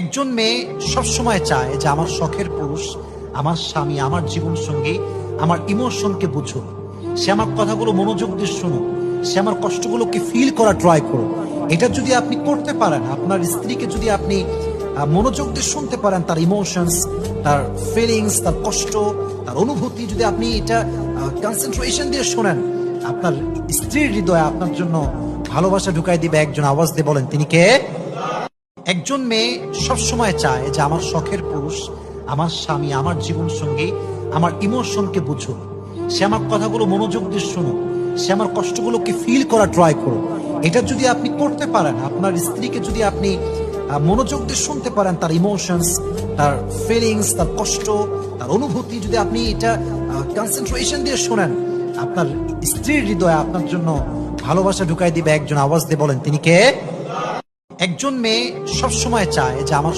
একজন মেয়ে সবসময় চায় যে আমার শখের পুরুষ, আমার স্বামী, আমার জীবন সঙ্গী আমার ইমোশনকে বুঝুক, সে আমার কথাগুলো মনোযোগ দিয়ে শুনুক, সে আমার কষ্টগুলোকে ফিল করা ট্রাই করুক। এটা যদি আপনি করতে পারেন, আপনার স্ত্রীকে যদি আপনি মনোযোগ দিয়ে শুনতে পারেন, তার ইমোশনস, তার ফিলিংস, তার কষ্ট, তার অনুভূতি যদি আপনি এটা কনসেন্ট্রেশন দিয়ে শোনেন, আপনার স্ত্রীর হৃদয়ে আপনার জন্য ভালোবাসা ঢুকাই দিবে। একজন আওয়াজ দিয়ে বলেন, তিনি কে? একজন মেয়ে সবসময় চায় যে আমার শখের পুরুষ, আমার স্বামী, আমার জীবন সঙ্গী আমার ইমোশনকে বুঝুক, সে আমার কথাগুলো মনোযোগ দিয়ে শুনুক, সে আমার কষ্টগুলোকে ফিল করা ট্রাই করুক। এটা যদি আপনি করতে পারেন, আপনার স্ত্রীকে যদি আপনি মনোযোগ দিয়ে শুনতে পারেন, তার ইমোশনস, তার ফিলিংস, তার কষ্ট, তার অনুভূতি যদি আপনি এটা কনসেন্ট্রেশন দিয়ে শোনেন, আপনার স্ত্রীর হৃদয়ে আপনার জন্য ভালোবাসা ঢুকাই দিবে। একজন আওয়াজ দিয়ে বলেন, তিনি কে? একজন মেয়ে সবসময় চায় যে আমার